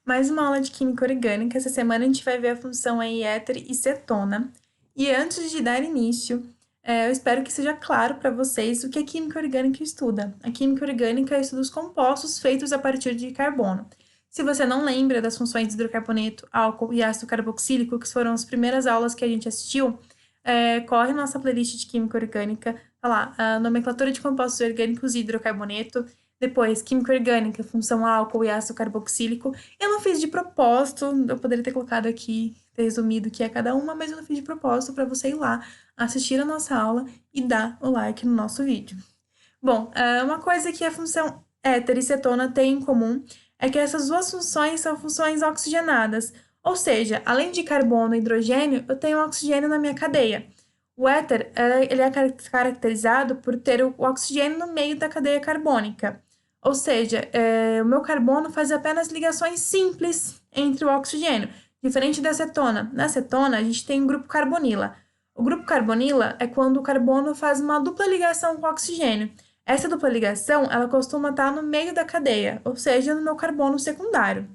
Mais uma aula de química orgânica. Essa semana a gente vai ver a função aí éter e cetona. E antes de dar início, eu espero que seja claro para vocês o que a química orgânica estuda. A química orgânica estuda os compostos feitos a partir de carbono. Se você não lembra das funções de hidrocarboneto, álcool e ácido carboxílico, que foram as primeiras aulas que a gente assistiu, corre na nossa playlist de química orgânica, tá lá, a nomenclatura de compostos orgânicos e hidrocarboneto, depois química orgânica, função álcool e ácido carboxílico. Eu não fiz de propósito, eu poderia ter colocado aqui, ter resumido o que é cada uma, mas eu não fiz de propósito para você ir lá, assistir a nossa aula e dar o like no nosso vídeo. Bom, uma coisa que a função éter e cetona têm em comum é que essas duas funções são funções oxigenadas, ou seja, além de carbono e hidrogênio, eu tenho oxigênio na minha cadeia. O éter ele é caracterizado por ter o oxigênio no meio da cadeia carbônica. Ou seja, o meu carbono faz apenas ligações simples entre o oxigênio, diferente da cetona. Na cetona, a gente tem o grupo carbonila. O grupo carbonila é quando o carbono faz uma dupla ligação com o oxigênio. Essa dupla ligação, ela costuma estar no meio da cadeia, ou seja, no meu carbono secundário.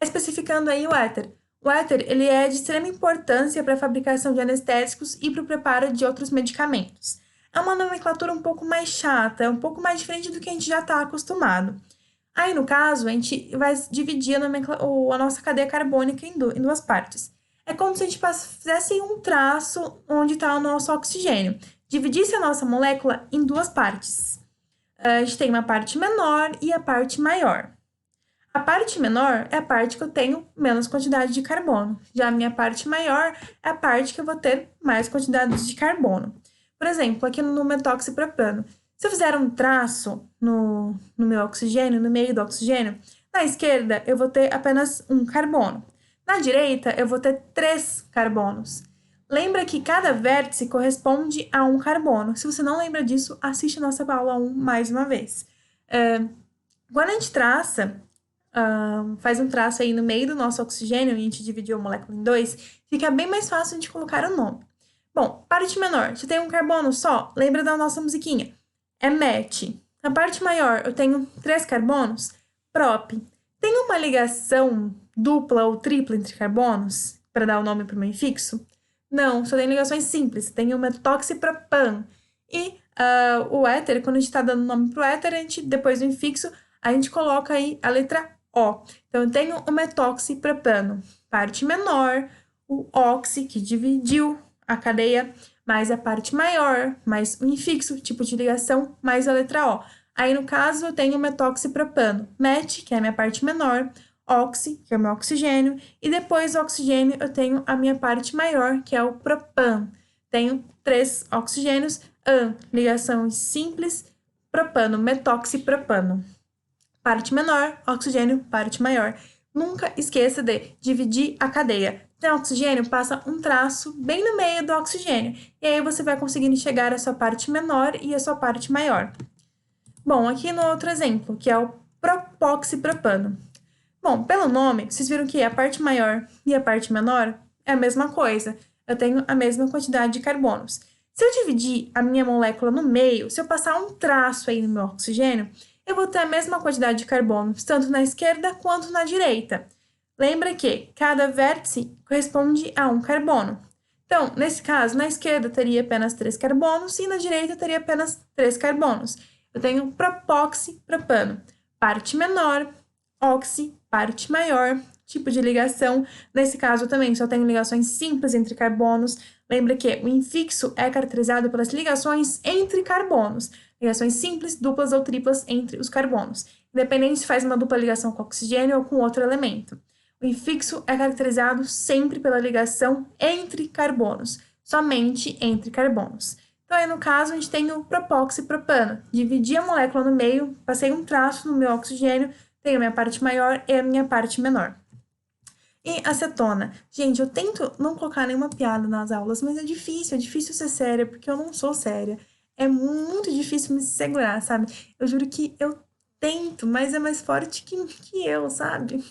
Especificando aí o éter. O éter ele é de extrema importância para a fabricação de anestésicos e para o preparo de outros medicamentos. É uma nomenclatura um pouco mais chata, um pouco mais diferente do que a gente já está acostumado. Aí, no caso, a gente vai dividir a nossa cadeia carbônica em duas partes. É como se a gente fizesse um traço onde está o nosso oxigênio. Dividisse a nossa molécula em duas partes. A gente tem uma parte menor e a parte maior. A parte menor é a parte que eu tenho menos quantidade de carbono. Já a minha parte maior é a parte que eu vou ter mais quantidade de carbono. Por exemplo, aqui no metóxipropano, se eu fizer um traço no meu oxigênio, no meio do oxigênio, na esquerda eu vou ter apenas um carbono. Na direita eu vou ter 3 carbonos. Lembra que cada vértice corresponde a um carbono. Se você não lembra disso, assiste a nossa aula 1 mais uma vez. Quando a gente traça, faz um traço aí no meio do nosso oxigênio e a gente dividiu a molécula em 2, fica bem mais fácil de colocar o nome. Bom, parte menor, se tem um carbono só, lembra da nossa musiquinha? É met. Na parte maior, eu tenho 3 carbonos? Prop. Tem uma ligação dupla ou tripla entre carbonos para dar o nome para o meu infixo? Não, só tem ligações simples. Tem o metoxipropan. E o éter, quando a gente está dando nome para o éter, depois do infixo, a gente coloca aí a letra O. Então, eu tenho o metoxipropano. Parte menor, o oxi, que dividiu a cadeia, mais a parte maior, mais o infixo, tipo de ligação, mais a letra O. Aí, no caso, eu tenho o metoxipropano. Met, que é a minha parte menor, oxi, que é o meu oxigênio, e depois do oxigênio eu tenho a minha parte maior, que é o propan. Tenho 3 oxigênios, ligações simples, propano, metoxipropano. Parte menor, oxigênio, parte maior. Nunca esqueça de dividir a cadeia. Tem oxigênio, passa um traço bem no meio do oxigênio. E aí você vai conseguindo chegar à sua parte menor e à sua parte maior. Bom, aqui no outro exemplo, que é o propoxipropano. Bom, pelo nome, vocês viram que a parte maior e a parte menor é a mesma coisa. Eu tenho a mesma quantidade de carbonos. Se eu dividir a minha molécula no meio, se eu passar um traço aí no meu oxigênio, eu vou ter a mesma quantidade de carbonos, tanto na esquerda quanto na direita. Lembra que cada vértice corresponde a um carbono. Então, nesse caso, na esquerda teria apenas 3 carbonos e na direita teria apenas 3 carbonos. Eu tenho propoxipropano, parte menor, oxi, parte maior, tipo de ligação. Nesse caso também só tenho ligações simples entre carbonos. Lembra que o infixo é caracterizado pelas ligações entre carbonos. Ligações simples, duplas ou triplas entre os carbonos, independente se faz uma dupla ligação com oxigênio ou com outro elemento. O infixo é caracterizado sempre pela ligação entre carbonos, somente entre carbonos. Então, aí no caso, a gente tem o propoxipropano. Dividi a molécula no meio, passei um traço no meu oxigênio, tenho a minha parte maior e a minha parte menor. E acetona. Gente, eu tento não colocar nenhuma piada nas aulas, mas é difícil ser séria, porque eu não sou séria. É muito difícil me segurar, sabe? Eu juro que eu tento, mas é mais forte que eu, sabe?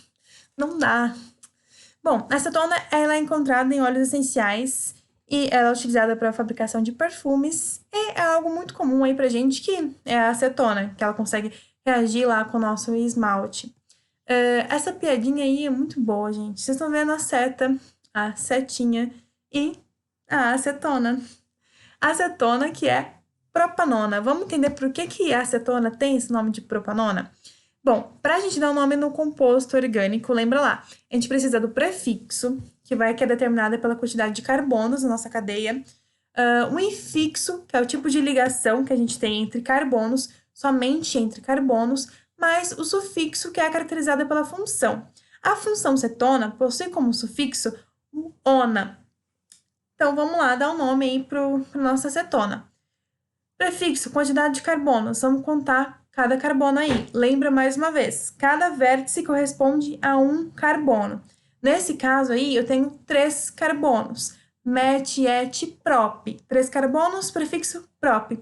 Não dá. Bom, a acetona ela é encontrada em óleos essenciais e ela é utilizada para a fabricação de perfumes. E é algo muito comum aí pra gente que é a acetona, que ela consegue reagir lá com o nosso esmalte. Essa piadinha aí é muito boa, gente. Vocês estão vendo a seta, a setinha e a acetona. A acetona que é propanona. Vamos entender por que a acetona tem esse nome de propanona? Bom, para a gente dar um nome no composto orgânico, lembra lá, a gente precisa do prefixo, que é determinada pela quantidade de carbonos na nossa cadeia, o infixo, que é o tipo de ligação que a gente tem entre carbonos, somente entre carbonos, mais o sufixo, que é caracterizada pela função. A função cetona possui como sufixo o ona. Então, vamos lá, dar um nome aí para nossa cetona. Prefixo, quantidade de carbonos. Vamos contar cada carbono aí. Lembra mais uma vez, cada vértice corresponde a um carbono. Nesse caso aí, eu tenho 3 carbonos. Met, et, prop. 3 carbonos, prefixo prop.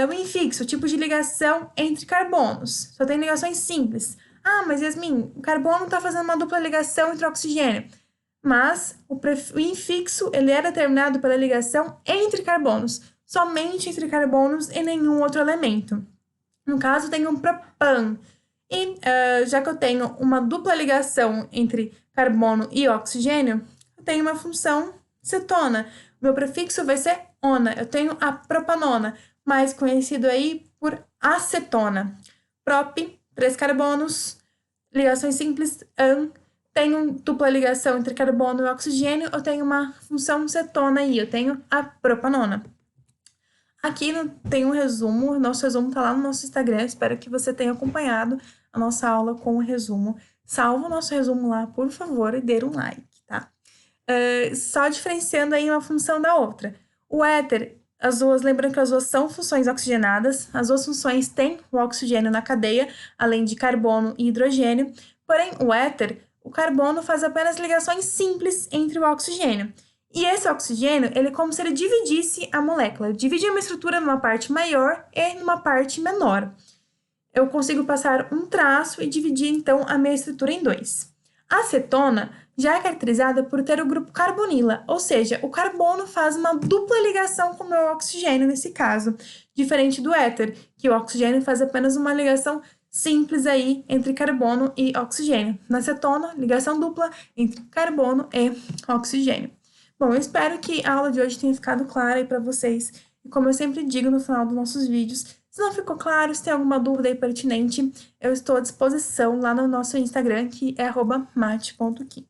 O infixo, tipo de ligação entre carbonos. Só tem ligações simples. Ah, mas Yasmin, o carbono está fazendo uma dupla ligação entre oxigênio. Mas o infixo, ele é determinado pela ligação entre carbonos. Somente entre carbonos e nenhum outro elemento. No caso, tenho um propan. E já que eu tenho uma dupla ligação entre carbono e oxigênio, eu tenho uma função cetona. Meu prefixo vai ser ona. Eu tenho a propanona, mais conhecido aí por acetona. Prop, 3 carbonos, ligações simples, an. Tenho dupla ligação entre carbono e oxigênio, eu tenho uma função cetona aí, eu tenho a propanona. Aqui tem um resumo, nosso resumo tá lá no nosso Instagram, espero que você tenha acompanhado a nossa aula com o resumo. Salva o nosso resumo lá, por favor, e dê um like, tá? Só diferenciando aí uma função da outra. O éter, lembrando que as duas são funções oxigenadas, as duas funções têm o oxigênio na cadeia, além de carbono e hidrogênio, porém o éter, o carbono faz apenas ligações simples entre o oxigênio. E esse oxigênio, ele é como se ele dividisse a molécula, dividir uma estrutura numa parte maior e numa parte menor. Eu consigo passar um traço e dividir, então, a minha estrutura em 2. A cetona já é caracterizada por ter o grupo carbonila, ou seja, o carbono faz uma dupla ligação com o meu oxigênio nesse caso, diferente do éter, que o oxigênio faz apenas uma ligação simples aí entre carbono e oxigênio. Na cetona, ligação dupla entre carbono e oxigênio. Bom, eu espero que a aula de hoje tenha ficado clara aí para vocês. E como eu sempre digo no final dos nossos vídeos, se não ficou claro, se tem alguma dúvida aí pertinente, eu estou à disposição lá no nosso Instagram, que é @mate.ki.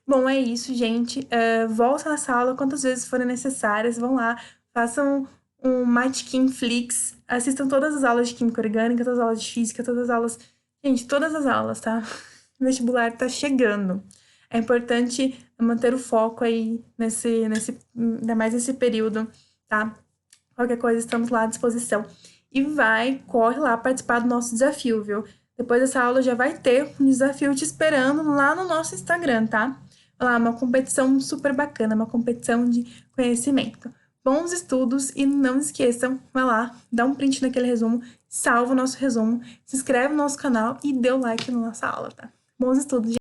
Bom, é isso, gente. Volta nessa aula quantas vezes forem necessárias. Vão lá, façam um Matequim Flix, assistam todas as aulas de Química Orgânica, todas as aulas de Física, todas as aulas... Gente, todas as aulas, tá? O vestibular tá chegando. É importante manter o foco aí ainda mais nesse período, tá? Qualquer coisa, estamos lá à disposição. E corre lá participar do nosso desafio, viu? Depois dessa aula já vai ter um desafio te esperando lá no nosso Instagram, tá? Olha lá, uma competição super bacana, uma competição de conhecimento. Bons estudos e não esqueçam, vai lá, dá um print naquele resumo, salva o nosso resumo, se inscreve no nosso canal e dê o like na nossa aula, tá? Bons estudos, gente!